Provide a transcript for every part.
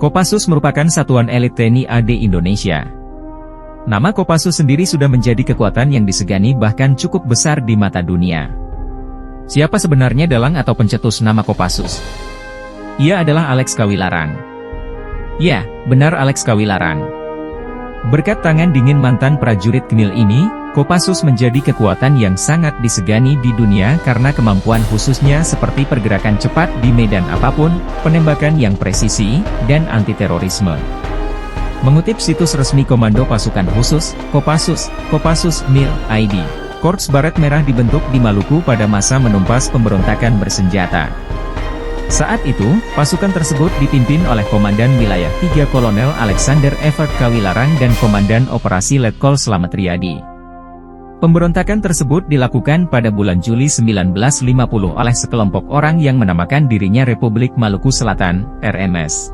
Kopassus merupakan satuan elit TNI AD Indonesia. Nama Kopassus sendiri sudah menjadi kekuatan yang disegani bahkan cukup besar di mata dunia. Siapa sebenarnya dalang atau pencetus nama Kopassus? Ia adalah Alex Kawilarang. Ya, benar Alex Kawilarang. Berkat tangan dingin mantan prajurit Knil ini, Kopassus menjadi kekuatan yang sangat disegani di dunia karena kemampuan khususnya seperti pergerakan cepat di medan apapun, penembakan yang presisi, dan anti-terorisme. Mengutip situs resmi Komando Pasukan Khusus, Kopassus Mil ID, Korps Baret Merah dibentuk di Maluku pada masa menumpas pemberontakan bersenjata. Saat itu, pasukan tersebut dipimpin oleh Komandan Wilayah 3 Kolonel Alexander Evert Kawilarang dan Komandan Operasi Letkol Slamet Riyadi. Pemberontakan tersebut dilakukan pada bulan Juli 1950 oleh sekelompok orang yang menamakan dirinya Republik Maluku Selatan, RMS.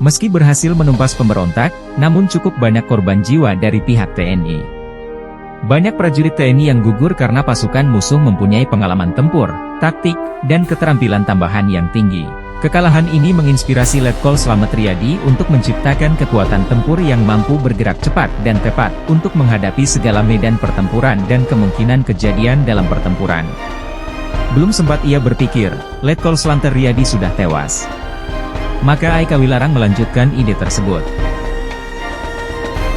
Meski berhasil menumpas pemberontak, namun cukup banyak korban jiwa dari pihak TNI. Banyak prajurit TNI yang gugur karena pasukan musuh mempunyai pengalaman tempur, taktik, dan keterampilan tambahan yang tinggi. Kekalahan ini menginspirasi Letkol Slamet Riyadi untuk menciptakan kekuatan tempur yang mampu bergerak cepat dan tepat untuk menghadapi segala medan pertempuran dan kemungkinan kejadian dalam pertempuran. Belum sempat ia berpikir, Letkol Slamet Riyadi sudah tewas. Maka A.I. Kawilarang melanjutkan ide tersebut.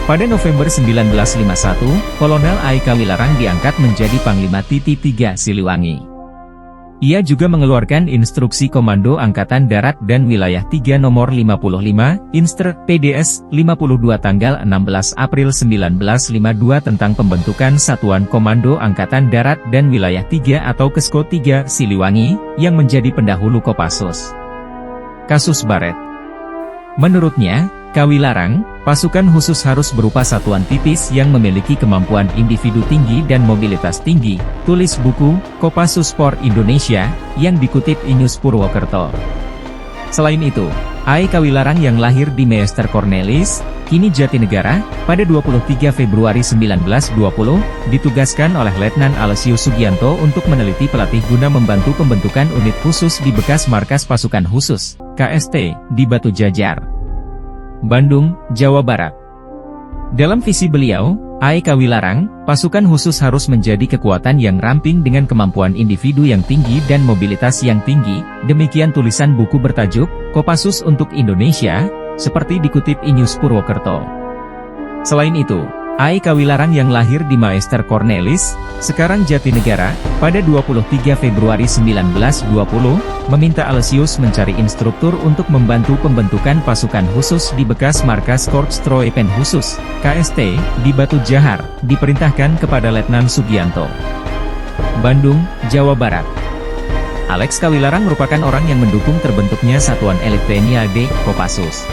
Pada November 1951, Kolonel A.I. Kawilarang diangkat menjadi Panglima TT3 Siliwangi. Ia juga mengeluarkan Instruksi Komando Angkatan Darat dan Wilayah 3 Nomor 55, Instr. PDS 52 tanggal 16 April 1952 tentang pembentukan Satuan Komando Angkatan Darat dan Wilayah 3 atau Kesko 3 Siliwangi, yang menjadi pendahulu Kopassus. Kasus Baret. Menurutnya, Kawilarang, pasukan khusus harus berupa satuan tipis yang memiliki kemampuan individu tinggi dan mobilitas tinggi, tulis buku, Kopassus Por Indonesia, yang dikutip Inus Purwokerto. Selain itu, A.I. Kawilarang yang lahir di Meester Cornelis, kini Jatinegara, pada 23 Februari 1920, ditugaskan oleh Letnan Alesius Sugianto untuk meneliti pelatih guna membantu pembentukan unit khusus di bekas markas pasukan khusus, KST, di Batu Jajar, Bandung, Jawa Barat. Dalam visi beliau, A.I. Kawilarang, pasukan khusus harus menjadi kekuatan yang ramping dengan kemampuan individu yang tinggi dan mobilitas yang tinggi, demikian tulisan buku bertajuk, Kopassus untuk Indonesia, seperti dikutip Inus Purwokerto. Selain itu, A.I. Kawilarang yang lahir di Meester Cornelis, sekarang Jatinegara, pada 23 Februari 1920, meminta Alesius mencari instruktur untuk membantu pembentukan pasukan khusus di bekas markas Korps Troepen Khusus, KST, di Batu Jahar, diperintahkan kepada Letnan Sugianto. Bandung, Jawa Barat. Alex Kawilarang merupakan orang yang mendukung terbentuknya Satuan Elit TNI AD, Kopassus.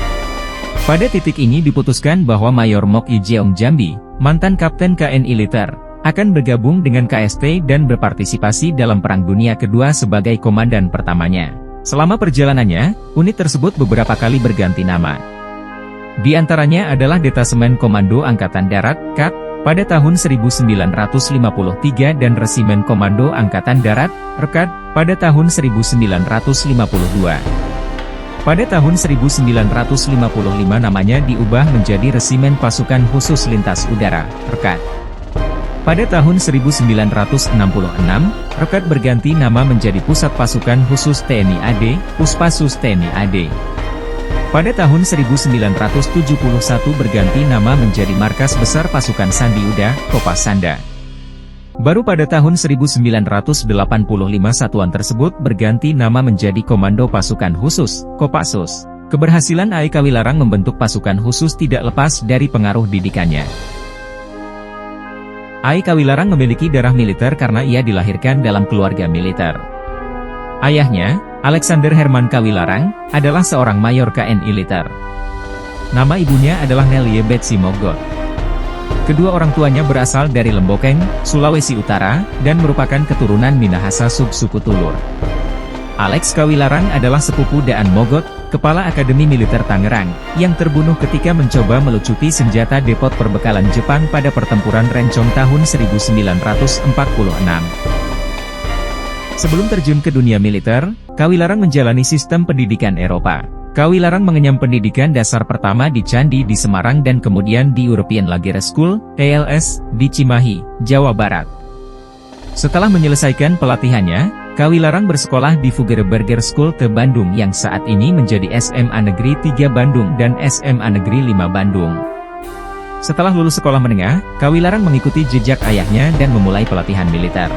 Pada titik ini diputuskan bahwa Mayor Mok Ijeong Jambi, mantan Kapten KNI Liter, akan bergabung dengan KST dan berpartisipasi dalam Perang Dunia Kedua sebagai komandan pertamanya. Selama perjalanannya, unit tersebut beberapa kali berganti nama. Di antaranya adalah Detasemen Komando Angkatan Darat, KAT, pada tahun 1953 dan Resimen Komando Angkatan Darat, RKAD, pada tahun 1952. Pada tahun 1955 namanya diubah menjadi Resimen Pasukan Khusus Lintas Udara, RKAD. Pada tahun 1966, RKAD berganti nama menjadi Pusat Pasukan Khusus TNI AD, Puspassus TNI AD. Pada tahun 1971 berganti nama menjadi Markas Besar Pasukan Sandi Uda, Kopasanda. Baru pada tahun 1985 satuan tersebut berganti nama menjadi Komando Pasukan Khusus, Kopassus. Keberhasilan A.I. Kawilarang membentuk pasukan khusus tidak lepas dari pengaruh didikannya. A.I. Kawilarang memiliki darah militer karena ia dilahirkan dalam keluarga militer. Ayahnya, Alexander Herman Kawilarang, adalah seorang mayor KNI Liter. Nama ibunya adalah Nelie Betsy Mogot. Kedua orang tuanya berasal dari Lembokeng, Sulawesi Utara, dan merupakan keturunan Minahasa subsuku Tulur. Alex Kawilarang adalah sepupu Daan Mogot, Kepala Akademi Militer Tangerang, yang terbunuh ketika mencoba melucuti senjata depot perbekalan Jepang pada pertempuran Rencong tahun 1946. Sebelum terjun ke dunia militer, Kawilarang menjalani sistem pendidikan Eropa. Kawilarang mengenyam pendidikan dasar pertama di Candi di Semarang dan kemudian di European Lager School, ELS, di Cimahi, Jawa Barat. Setelah menyelesaikan pelatihannya, Kawilarang bersekolah di Fuggereberger School ke Bandung yang saat ini menjadi SMA Negeri 3 Bandung dan SMA Negeri 5 Bandung. Setelah lulus sekolah menengah, Kawilarang mengikuti jejak ayahnya dan memulai pelatihan militer.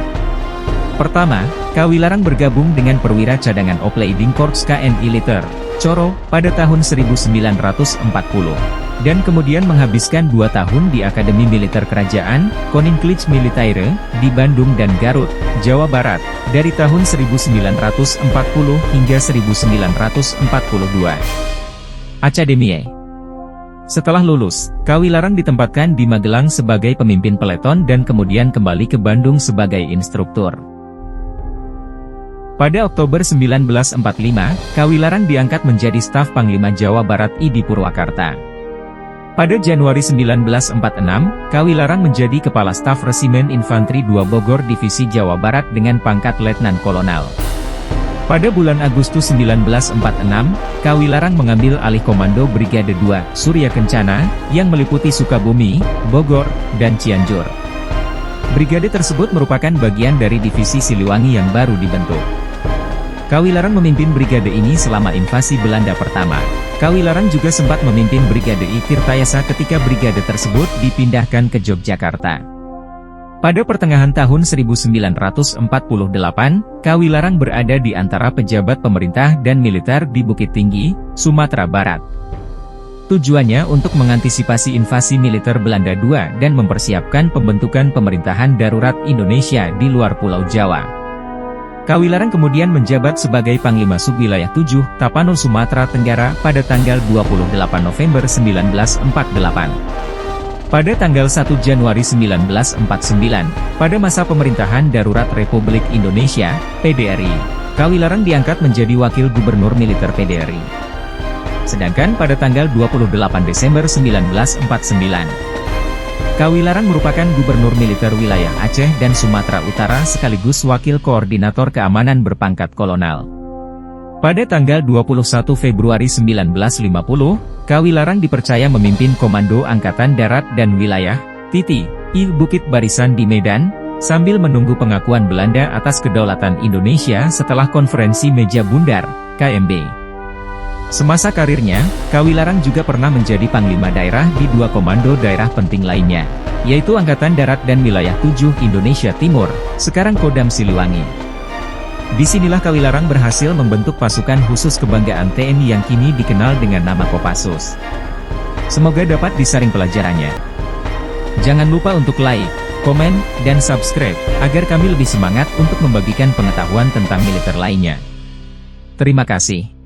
Pertama, Kawilarang bergabung dengan Perwira Cadangan Opleiding Korps KNI Liter, Coro, pada tahun 1940, dan kemudian menghabiskan 2 tahun di Akademi Militer Kerajaan, Koninklijke Militaire, di Bandung dan Garut, Jawa Barat, dari tahun 1940 hingga 1942. Academie. Setelah lulus, Kawilarang ditempatkan di Magelang sebagai pemimpin peleton dan kemudian kembali ke Bandung sebagai instruktur. Pada Oktober 1945, Kawilarang diangkat menjadi staf Panglima Jawa Barat I di Purwakarta. Pada Januari 1946, Kawilarang menjadi Kepala Staf Resimen Infanteri 2 Bogor Divisi Jawa Barat dengan pangkat Letnan Kolonel. Pada bulan Agustus 1946, Kawilarang mengambil alih komando Brigade 2, Surya Kencana, yang meliputi Sukabumi, Bogor, dan Cianjur. Brigade tersebut merupakan bagian dari Divisi Siliwangi yang baru dibentuk. Kawilarang memimpin brigade ini selama invasi Belanda pertama. Kawilarang juga sempat memimpin Brigade I Tirtayasa ketika brigade tersebut dipindahkan ke Yogyakarta. Pada pertengahan tahun 1948, Kawilarang berada di antara pejabat pemerintah dan militer di Bukit Tinggi, Sumatera Barat. Tujuannya untuk mengantisipasi invasi militer Belanda II dan mempersiapkan pembentukan pemerintahan darurat Indonesia di luar Pulau Jawa. Kawilarang kemudian menjabat sebagai Panglima Subwilayah 7, Tapanuli Sumatera Tenggara pada tanggal 28 November 1948. Pada tanggal 1 Januari 1949, pada masa pemerintahan darurat Republik Indonesia, PDRI, Kawilarang diangkat menjadi Wakil Gubernur Militer PDRI. Sedangkan pada tanggal 28 Desember 1949, Kawilarang merupakan Gubernur Militer Wilayah Aceh dan Sumatera Utara sekaligus Wakil Koordinator Keamanan berpangkat Kolonel. Pada tanggal 21 Februari 1950, Kawilarang dipercaya memimpin Komando Angkatan Darat dan Wilayah, TTI, Bukit Barisan di Medan, sambil menunggu pengakuan Belanda atas kedaulatan Indonesia setelah Konferensi Meja Bundar, KMB. Semasa karirnya, Kawilarang juga pernah menjadi Panglima Daerah di 2 komando daerah penting lainnya, yaitu Angkatan Darat dan Wilayah 7 Indonesia Timur, sekarang Kodam Siliwangi. Disinilah Kawilarang berhasil membentuk pasukan khusus kebanggaan TNI yang kini dikenal dengan nama Kopassus. Semoga dapat disaring pelajarannya. Jangan lupa untuk like, komen, dan subscribe, agar kami lebih semangat untuk membagikan pengetahuan tentang militer lainnya. Terima kasih.